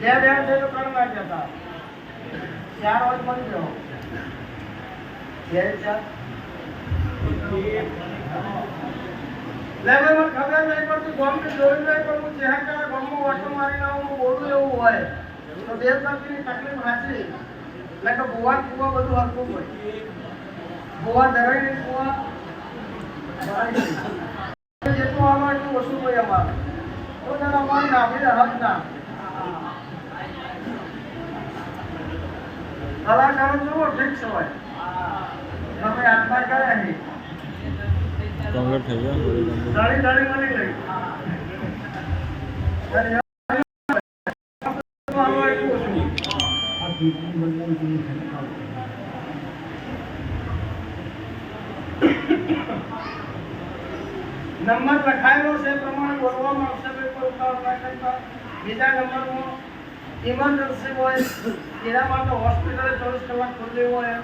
બે બે છે તો કણ નાખ્યા હતા 4 વાગે મળી જાઓ 2 4 લેવલ ખબર નહીં પડતી ગોમ કે જોઈ નહીં પણ હું ચેહા કરે ગોમમાં ઓટો મારીને આવું બોલું એવું હોય તો દેવતાની તકલીફ હાચી એટલે કે ભુવા કુવા બધું હરકું હોય ભુવા ધરાઈ કુવા જેટલું આવે એટલું ઓછું હોય અમારે તો જરા અમારે નાભી હક ના કલાકારો જુઓ ફિક્સ હોય તમે આત્મા કરે નહીં કમ્પ્લીટ થઈ ગયા દાડી દાડી મળી ગઈ નંબર લખાયેલો છે પ્રમાણે બોલવામાં આવશે પેપર ઉતાવળ ના કરતા બીજા નંબરમાં ઇમરજન્સી હોય એના માટે હોસ્પિટલે 24 કલાક ખુલ્લી હોય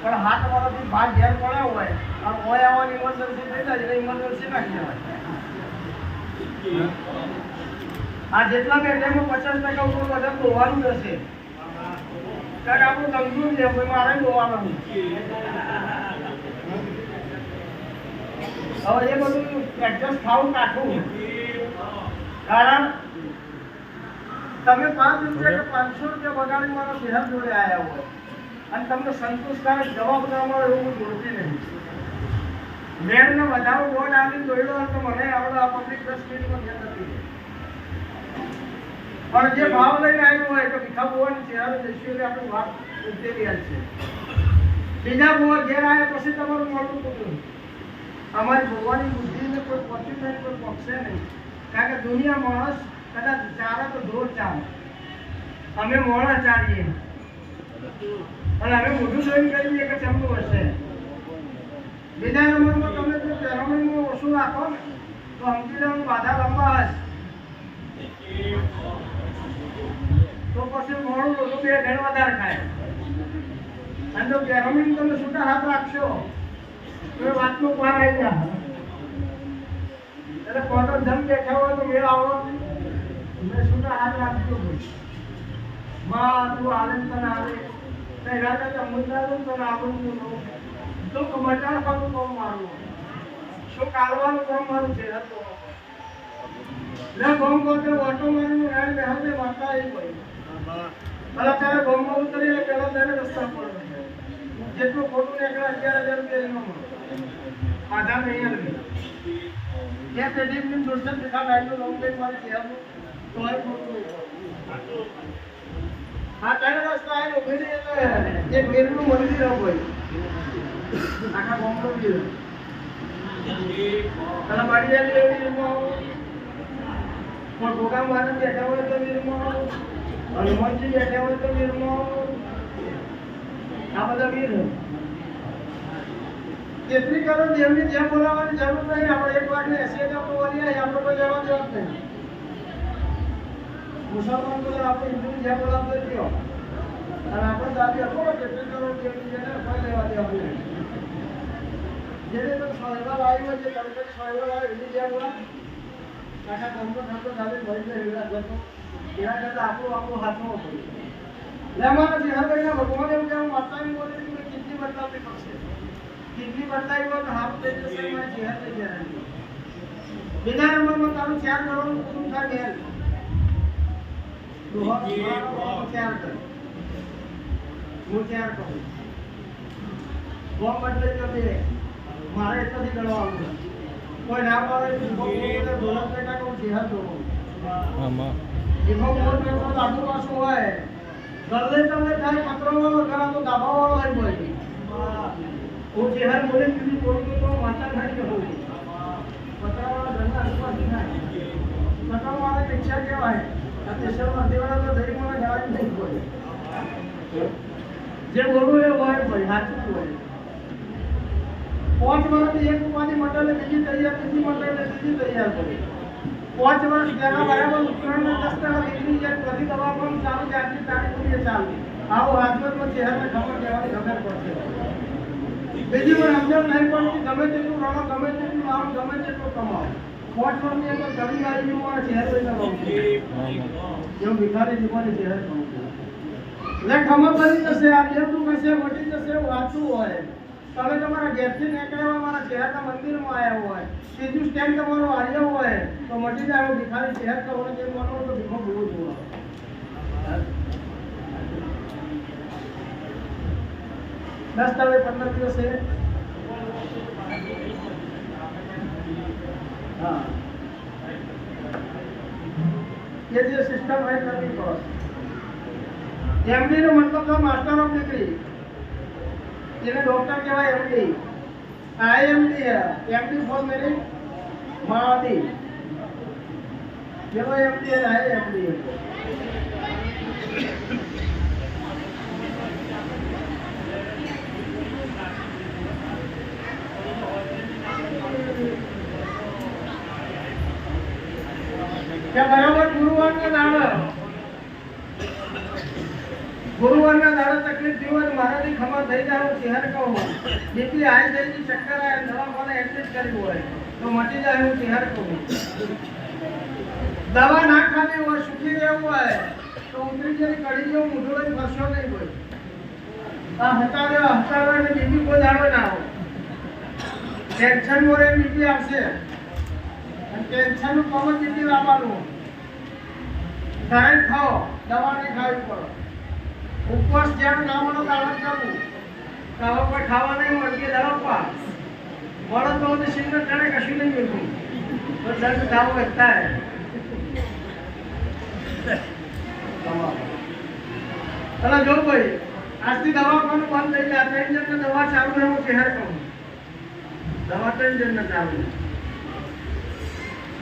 પણ હાથ વાળાથી બહાર ઘેર પડ્યા હોય અને હોય આવવાની ઇમરજન્સી થઈ જાય એટલે ઇમરજન્સી ના કહેવાય આ જેટલા બેઠામાં 50% ઉપર વજન ધોવાનું જશે કારણ આપણું ગમતું છે ભાઈ મારે ધોવાનું હવે એ બધું એડજસ્ટ થાવું કાઠું કારણ તમે 5 રૂપિયા કે 500 રૂપિયા બગાડી મારો શહેર જોડે આવ્યા હોય અને તમને સંતોષકારક જવાબ ના મળે એવું જોડતી નહીં મેળને વધારો બોર્ડ આવીને દોડ્યો તો મને આવડે આ પબ્લિક 10 મિનિટમાં ધ્યાન નથી પણ જે ભાવ લઈને આવ્યો હોય કે ભીખા બોવાની ચહેરો દેશીઓને આપણે વાત ઉતરેલી છે બીજા બોવા ઘેર આવ્યા પછી તમારું મોટું કુટુંબ અમારી ભગવાનની બુદ્ધિને કોઈ પહોંચી નહીં કોઈ પહોંચશે નહીં કારણ કે દુનિયા માણસ કદાચ ચારે તો ઢોર ચાલે અમે મોડા ચાલીએ અને અમે મોઢું જોઈને કહીએ કે ચમનું હશે બીજા નંબરમાં તમે જો પેરામણીમાં ઓછું રાખો ને તો સમજી લેવાનું બાધા લંબા હશે તો પછી મોડું બધું 2 ઘણ વધારે ખાય અને જો પેરામણી તમે છૂટા હાથ રાખશો તો વાતનું પાર આવી જાય એટલે કોટો જમ બેઠા હોય તો મેળ આવો મેં છૂટા હાથ રાખજો માં તું આનંદ તને આવે તો રાજા મુદ્દા તને આવડતું તો કમટાર ખાવાનું કામ મારું શું કાલવાનું કામ મારું છે હતો લે ગોમ કોતે ઓટો મારીને રાડ બેહતે માતા એ કોઈ ભલા તારે ગોમમાં ઉતરીને પેલા તેને રસ્તા પર જેટલું ખોટું નીકળે 11,000 રૂપિયા એનો મળે આધા નહીં આવી જે પેઢીની દુર્સન દેખા ગાયનું લોન લઈ મારી કહેવું તો એ ખોટું હા તેને રસ્તા આવે ઉભી રહી એટલે એક ગીરનું મંદિર હોય આખા ગોમનું ગીર પેલા બાડી આવી એવી ગીરમાં પણ ભોગા મારે બેઠા હોય તો ગીરમાં હનુમાનજી બેઠા હોય તો ગીરમાં આ બધા ગીર કેટલી કરો જેમની જેમ બોલાવવાની જરૂર નહીં આપણે 1 વાગને 80 આપણે બોલીએ આપણે કોઈ જવા જવાબ નહીં મુસલમાન બોલે આપણે હિન્દુ જેમ બોલાવતો થયો અને આપણે દાદી હતો કેટલી કરો જેમની જેને કોઈ લેવા દે આપણે જેને તો સોયવાલ આવી હોય જે તરત સોયવાલ આવે એની જેમ બોલા કાકા ગમતો ગમતો દાદી ભરીને હેડા જતો એના કરતાં આપણું હાથમાં હતું એટલે અમારા ચહેરા ભગવાન એવું કહેવું માતાની બોલે કે કેટલી બદલાવવી પડશે કેટલી બદલાવી હોય તો હાથ થઈ જશે મારી ચહેરા થઈ જાય બીજા નંબરમાં તારું 4 કરોડ કુટુંબ થાય ઘેર હું 4 કરું ગોમ બદલે તો બે મારે એટલાથી ગણવાનું કોઈ ના પાડે દોલત બેટા હું ચહેરા જોઉં એમાં મોર બેટો લાગુ પાછું હોય ગરલે તમને થાય પત્રોવાળો ઘણા તો દાબાવાળો હોય બોય वो चेहरा बोले कि कोई तो माता घर के हो पत्रावाला धंधा असवा दिना पत्रावाला पेक्षा केवा है अतिशय मध्यवाला तो धरी मला गाडी नाही बोल जे बोलू એ હોય ભાઈ સાચું હોય 5 વર્ષથી એક ઉપાધિ મંડળે બીજી તૈયાર બીજી મંડળે બીજી તૈયાર કરી 5 વર્ષ તેના બરાબર ઉત્તરાયણના 10 ટકા ડિગ્રી જેટ બધી દવા પણ ચાલુ જાતની તારીખની ચાલુ આવો રાજકોટમાં ચહેરાને ખબર દેવાની ખબર પડશે બીજી પણ સમજણ નહીં પડતી ગમે તેટલું રણો ગમે તેટલું આવો ગમે તેટલું કમાવો કોટની અંદર ગલી વાળી મારા શહેર લઈને રહું એવું ભિખારી જીવવાની શહેર કહું છું એટલે ખબર પડી જશે આ દેવનું કશે મટી જશે એવું વાંચવું હોય તમે તમારા ઘેરથી નીકળ્યા મારા શહેરના મંદિરમાં આવ્યા હોય ત્રીજું સ્ટેન્ડ તમારું આવ્યો હોય તો મટી જાય ભિખારી શહેર કહો ને જેમ માનો તો ભીખો બહુ જોવા 10 તારીખે 15 દિવસે हाँ ये जो सिस्टम है करनी पड़ो एमडी નો મતલબ તો માસ્ટર ઓફ ડિગ્રી જેને ડોક્ટર કહેવાય એમડી આઈએમડી એમડી ફોર મેરી માડી જેવો એમડી है एमडी क्या बराबर गुरुवार दाड़ा तकलीफ थी हो माराથી ખમા થઈ જાય હું શહેર કહું બીપી હાઈ થઈ ગઈ ચક્કર આવે દવાખાને એડમિટ કર્યું હોય તો મટી જાય હું શહેર કહું દવા ના ખાવી હોય સુખી રહેવું હોય તો ઉતરી જરી કડી જેવું મૂઢું લઈને ફરશો નહીં કોઈ આ હટાવે ને બીપી કોઈ દાડો ના હોય ટેન્શન મોરે બીપી આવશે टेंशन નું કોમન બીપી લાવવાનું ડાયરેક્ટ ખાઓ દવા નહીં ખાવી પડે ઉપવાસ જેમ ના મળો દાવત કરવું દવા કોઈ ખાવા નહીં મળતી દવા પા મળો તો સિંગર જાણે કશું નહીં મિલતું તો દર્દ ખાવો એકતા હે ચલો જો ભાઈ આજથી દવાખાનું બંધ થઈ ગયા 3 જણ દવા ચાલુ રહે હું શહેર કહું દવા 3 જણ ચાલુ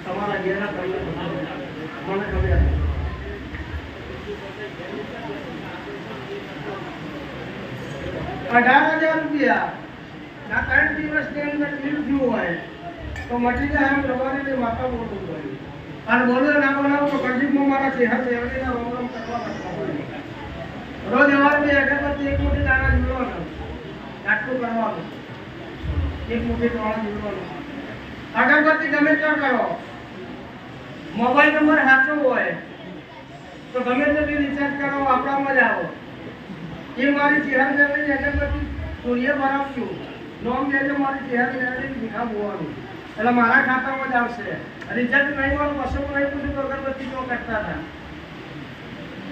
તમારા ઘેરના તમને ખબર 18,000 રૂપિયા ના 3 દિવસની અંદર બિલ થયું હોય તો મટી જાય એમ રવાની માતા બોલવું હોય અને બોલો ના બોલાવો તો ગરીબમાં મારા શહેર દેવડીના રોમ કરવા પડતા હોય રોજ સવારની અગરબત્તી એક મોટી દાણા જોડવાનો આટલું કરવાનું એક મોટી દાણા જોડવાનો અગરબત્તી ગમે ત્યાં કરો મોબાઈલ નંબર સાચો હોય તો ગમે તે રિચાર્જ કરો આપણામાં જ આવો એ મારી ચહેરા લેવાની અગરબત્તી સૂર્ય ભરાવશું નોમ લેજો મારી ચહેરા લેવાની ભીખા બોવાનું એટલે મારા ખાતામાં જ આવશે રિચાર્જ નહીં હોય બસો નહીં પૂછું તો અગરબત્તી તો કરતા હતા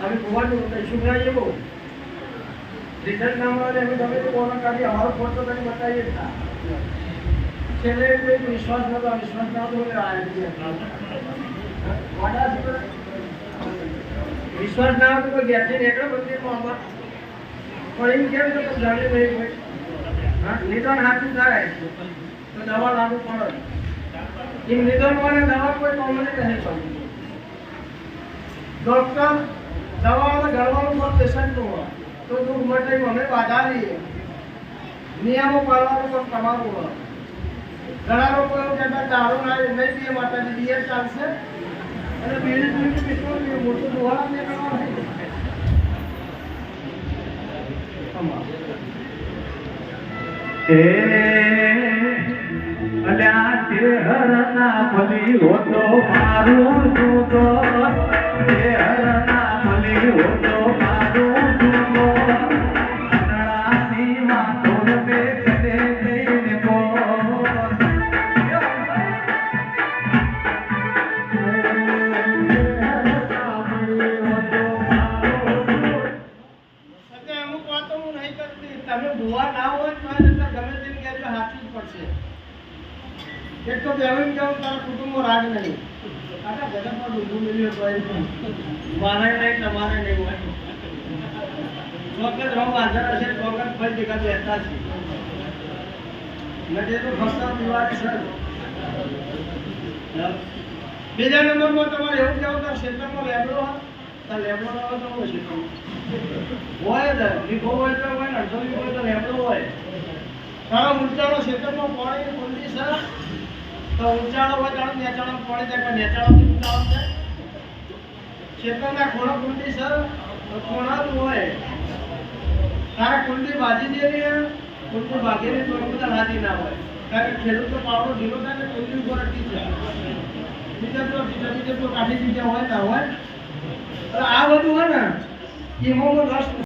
અમે ભોવાનું કહીશું ના એવું રિઝલ્ટ ના મળે અમે ગમે તે બોલો કાઢી અમારો ફોટો તમે બતાવીએ હતા છેલ્લે કોઈ વિશ્વાસ નતો વિશ્વાસ ના તો વિશ્વાસ ના હતો તો ઘેરથી નીકળે મંદિરમાં અમાર પણ એમ કેમ તો જાણી નહીં હોય હા નિદાન સાચું થાય તો દવા લાગુ પડે એમ નિદાન મને દવા કોઈ કોમન નહીં પડતું ડોક્ટર દવાઓને ગળવાનું પણ પેશન્ટનું હોય તો દુઃખ માટે અમે બાધા લઈએ નિયમો પાળવાનું પણ તમારું હોય ઘણા લોકો એવું કહેતા દારૂ ના નહીં પીએ માતાજી બિયર ચાલશે અને બીડી પીવું પીશું મોટું દોહરા ને કરવાનું અલ્યા હરના ભલી હોતો મારું જુદો હરના ભલી હોતો મારું જુદો અનળાની વાતો બે કદે જઈને તમે ભૂવા ના હોય તો ગમે તેમ કહેજો સાચું જ પડશે એક તો બેવું કેવું તારા કુટુંબો રાગ નહીં આખા જગતમાં ડૂબું મળ્યું મારે નહીં તમારે નહીં હોય ચોક્કસ રમ હાજર હશે ચોક્કસ ફળ ભેગા બેસતા છે નજે તો ફસતા દિવાળી સર બીજા નંબરમાં તમારે એવું કેવું તાર ક્ષેત્રમાં લેબડો તાર લેબડો ના હોય તો હું ક્ષેત્રમાં હોય જ લીખો હોય તો હોય ને અડધો લીખો હોય તો લેબડો હોય તારા ઊંચાળો ક્ષેત્રમાં પાણી કુંડી છે તો ઊંચાળો હોય તારો નેચાળો પાણી જાય પણ નેચાળોથી ઊંચાળો જાય ક્ષેત્રના ખૂણો કુંડી છે તો ખૂણા જ હોય તારા કુંડી ભાજી દેવી કુંડી ભાગીને તો બધા હાજી ના હોય કારણ કે ખેડૂતો પાવડો ઢીલો થાય ને કુંડી ઉપર અટકી જાય બીજા કાઢી દીધા હોય ના હોય. આ બધું હોય ને એમાં રસ